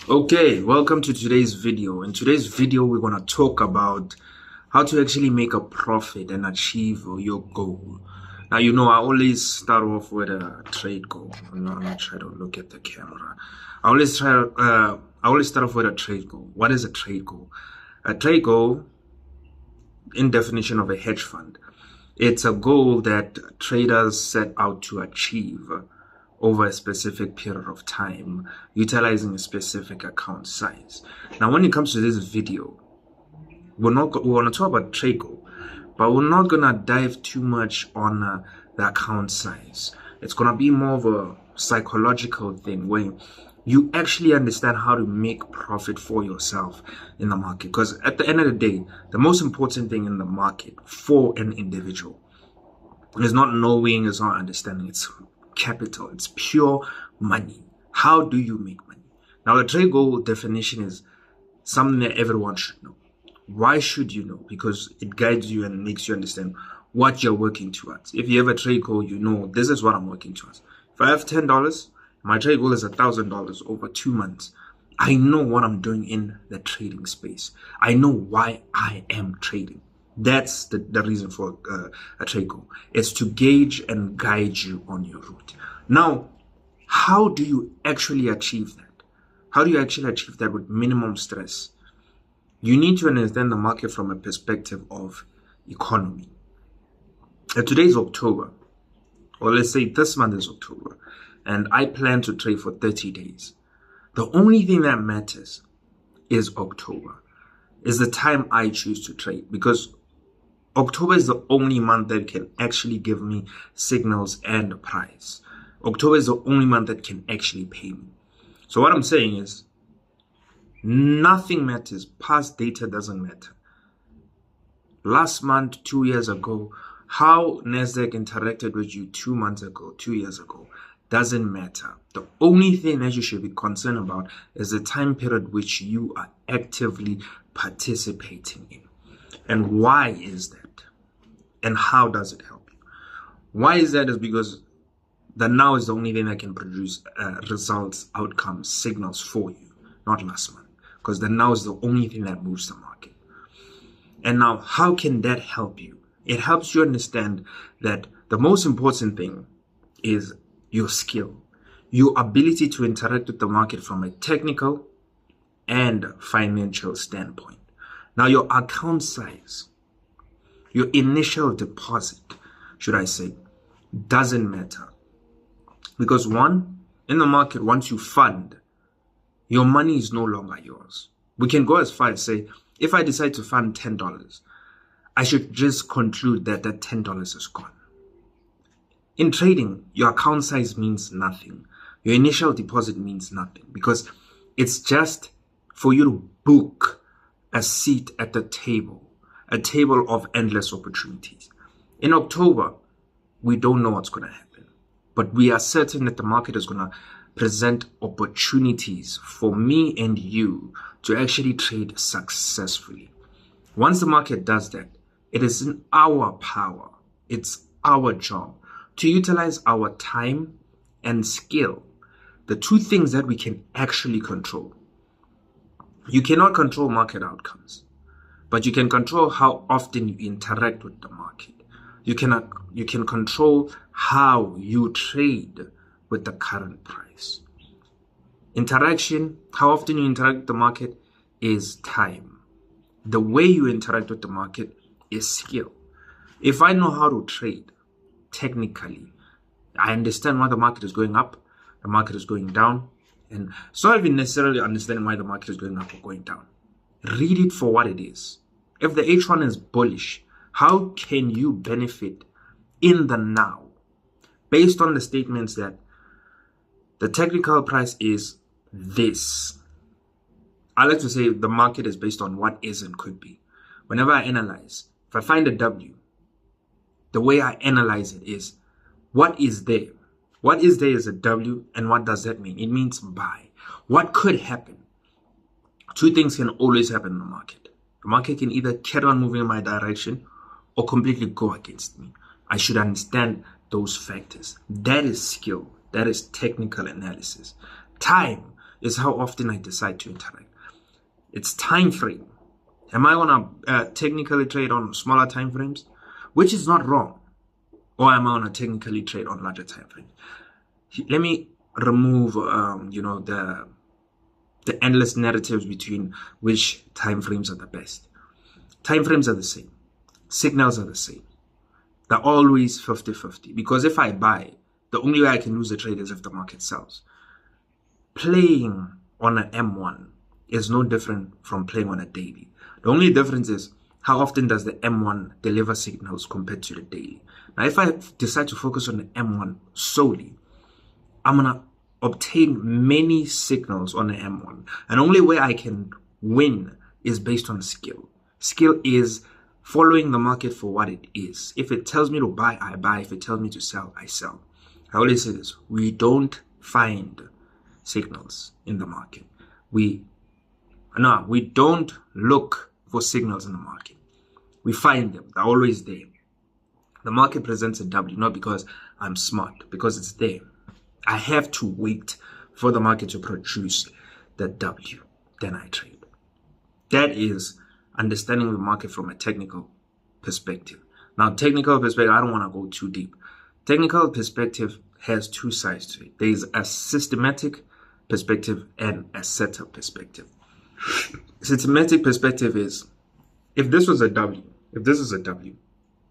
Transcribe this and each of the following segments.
Okay, welcome to today's video. In today's video, we're going to talk about how to actually make a profit and achieve your goal. Now, I always start off with a trade goal. I'm gonna try to look at the camera. I always start off with a trade goal. What is a trade goal? A trade goal, in definition of a hedge fund, it's a goal that traders set out to achieve over a specific period of time, utilizing a specific account size. Now, when it comes to this video, we're going to talk about trade goal, but we're not going to dive too much on the account size. It's going to be more of a psychological thing where you actually understand how to make profit for yourself in the market. Because at the end of the day, the most important thing in the market for an individual is not knowing, is not understanding. It's capital. It's pure money. How do you make money? Now, the trade goal definition is something that everyone should know. Why should you know? Because it guides you and makes you understand what you're working towards. If you have a trade goal, you know this is what I'm working towards. If I have $10, my trade goal is $1,000 over 2 months. I know what I'm doing in the trading space. I know why I am trading. That's the reason for a trade goal. It's to gauge and guide you on your route. Now, how do you actually achieve that? How do you actually achieve that with minimum stress? You need to understand the market from a perspective of economy. Today's October, or let's say this month is October, and I plan to trade for 30 days. The only thing that matters is October, is the time I choose to trade, because October is the only month that can actually give me signals and a price. October is the only month that can actually pay me. So what I'm saying is, nothing matters. Past data doesn't matter. Last month, 2 years ago, how Nasdaq interacted with you 2 months ago, 2 years ago, doesn't matter. The only thing that you should be concerned about is the time period which you are actively participating in. And why is that? And how does it help you? Why is that? Is because the now is the only thing that can produce results, outcomes, signals for you, not last month. Because the now is the only thing that moves the market. And now, how can that help you? It helps you understand that the most important thing is your skill, your ability to interact with the market from a technical and financial standpoint. Now, your account size, your initial deposit, should I say, doesn't matter. Because one, in the market, once you fund, your money is no longer yours. We can go as far as say, if I decide to fund $10, I should just conclude that that $10 is gone. In trading, your account size means nothing. Your initial deposit means nothing, because it's just for you to book a seat at the table, a table of endless opportunities. In October, we don't know what's going to happen, but we are certain that the market is going to present opportunities for me and you to actually trade successfully. Once the market does that, it is in our power, it's our job to utilize our time and skill, the two things that we can actually control. You cannot control market outcomes, but you can control how often you interact with the market. You can control how you trade with the current price. Interaction, how often you interact with the market, is time. The way you interact with the market is skill. If I know how to trade technically, I understand why the market is going up, the market is going down, and it's not even necessarily understanding why the market is going up or going down. Read it for what it is. If the H1 is bullish, how can you benefit in the now? Based on the statements that the technical price is this. I like to say the market is based on what is and could be. Whenever I analyze, if I find a W, the way I analyze it is, what is there? What is there is a W, and what does that mean? It means buy. What could happen? Two things can always happen in the market. The market can either carry on moving in my direction or completely go against me. I should understand those factors. That is skill. That is technical analysis. Time is how often I decide to interact. It's time frame. Am I on a technically trade on smaller time frames, which is not wrong, or am I on a technically trade on larger time frames? Let me remove, the endless narratives between which time frames are the best. Time frames are the same. Signals are the same. They're always 50-50. Because if I buy, the only way I can lose the trade is if the market sells. Playing on an M1 is no different from playing on a daily. The only difference is how often does the M1 deliver signals compared to the daily. Now, if I decide to focus on the M1 solely, I'm going to obtain many signals on the M1. And the only way I can win is based on skill. Skill is following the market for what it is. If it tells me to buy, I buy. If it tells me to sell, I sell. I always say this: we don't find signals in the market. We don't look for signals in the market. We find them. They're always there. The market presents a W, not because I'm smart, because it's there. I have to wait for the market to produce the W. Then I trade. That is understanding the market from a technical perspective. Now, technical perspective, I don't want to go too deep. Technical perspective has two sides to it. There is a systematic perspective and a setup perspective. Systematic perspective is, if this was a W,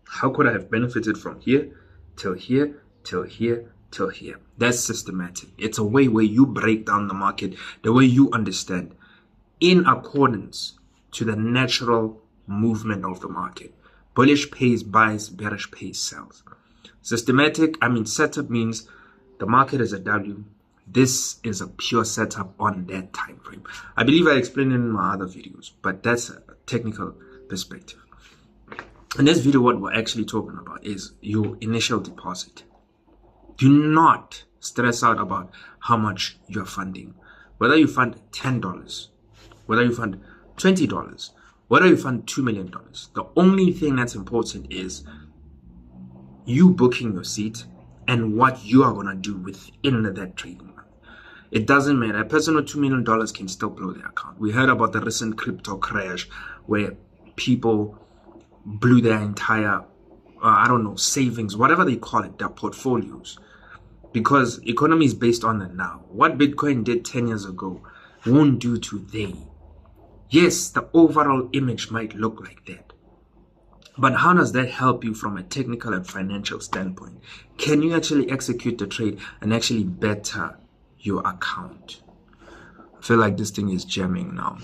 how could I have benefited from here till here, till here, till here? That's systematic. It's a way where you break down the market, the way you understand, in accordance to the natural movement of the market. Bullish pays buys, bearish pays sells. Setup means the market is a W. This is a pure setup on that time frame. I believe I explained it in my other videos, but that's a technical perspective. In this video, what we're actually talking about is your initial deposit. Do not stress out about how much you're funding. Whether you fund $10, whether you fund $20, whether you fund $2 million. The only thing that's important is you booking your seat and what you are going to do within that trading month. It doesn't matter. A person with $2 million can still blow their account. We heard about the recent crypto crash where people blew their entire, savings, whatever they call it, their portfolios. Because economy is based on the now. What Bitcoin did 10 years ago won't do today. Yes, the overall image might look like that. But how does that help you from a technical and financial standpoint? Can you actually execute the trade and actually better your account? I feel like this thing is jamming now.